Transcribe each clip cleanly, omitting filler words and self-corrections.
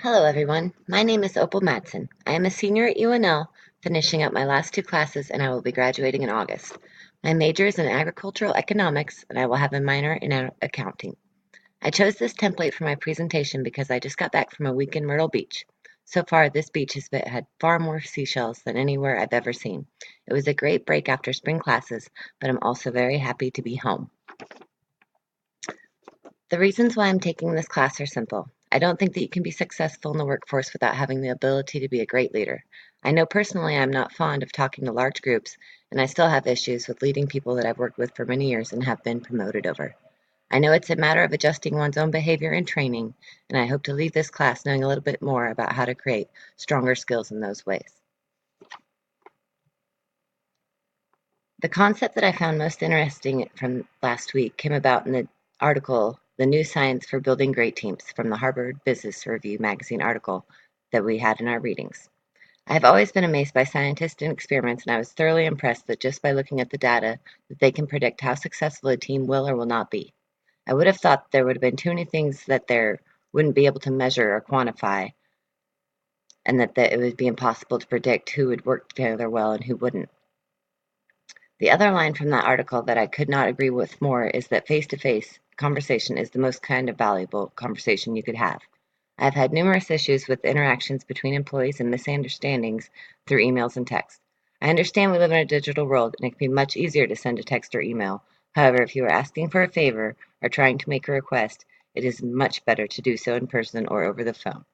Hello, everyone. My name is Opal Madsen. I am a senior at UNL, finishing up my last two classes, and I will be graduating in August. My major is in agricultural economics, and I will have a minor in accounting. I chose this template for my presentation because I just got back from a week in Myrtle Beach. So far, this beach has had far more seashells than anywhere I've ever seen. It was a great break after spring classes, but I'm also very happy to be home. The reasons why I'm taking this class are simple. I don't think that you can be successful in the workforce without having the ability to be a great leader. I know personally I'm not fond of talking to large groups, and I still have issues with leading people that I've worked with for many years and have been promoted over. I know it's a matter of adjusting one's own behavior and training, and I hope to leave this class knowing a little bit more about how to create stronger skills in those ways. The concept that I found most interesting from last week came about in the article, The New Science for Building Great Teams, from the Harvard Business Review magazine article that we had in our readings. I have always been amazed by scientists and experiments, and I was thoroughly impressed that just by looking at the data, that they can predict how successful a team will or will not be. I would have thought there would have been too many things that there wouldn't be able to measure or quantify, and that it would be impossible to predict who would work together well and who wouldn't. The other line from that article that I could not agree with more is that face-to-face conversation is the most kind of valuable conversation you could have. I have had numerous issues with interactions between employees and misunderstandings through emails and text. I understand we live in a digital world and it can be much easier to send a text or email. However, if you are asking for a favor or trying to make a request, it is much better to do so in person or over the phone.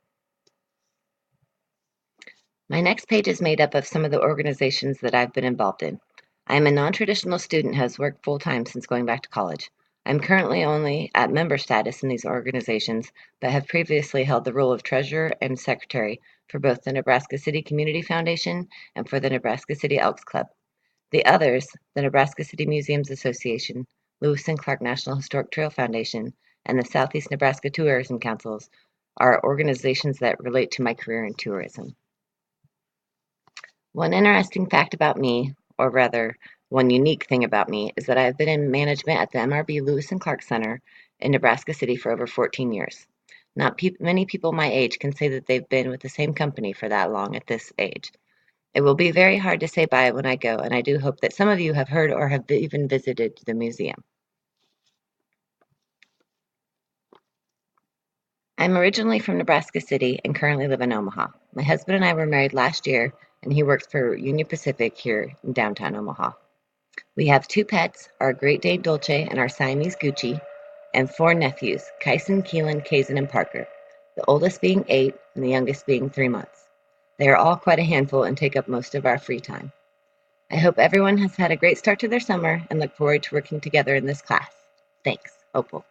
My next page is made up of some of the organizations that I've been involved in. I am a non-traditional student who has worked full-time since going back to college. I'm currently only at member status in these organizations, but have previously held the role of treasurer and secretary for both the Nebraska City Community Foundation and for the Nebraska City Elks Club. The others, the Nebraska City Museums Association, Lewis and Clark National Historic Trail Foundation, and the Southeast Nebraska Tourism Councils, are organizations that relate to my career in tourism. One interesting fact about me, or rather, one unique thing about me, is that I have been in management at the MRB Lewis and Clark Center in Nebraska City for over 14 years. Not many people my age can say that they've been with the same company for that long at this age. It will be very hard to say bye when I go, and I do hope that some of you have heard or have even visited the museum. I'm originally from Nebraska City and currently live in Omaha. My husband and I were married last year, and he works for Union Pacific here in downtown Omaha. We have two pets, our Great Dane Dolce and our Siamese Gucci, and four nephews, Kyson, Keelan, Kazan, and Parker, the oldest being 8 and the youngest being 3 months. They are all quite a handful and take up most of our free time. I hope everyone has had a great start to their summer and look forward to working together in this class. Thanks, Opal.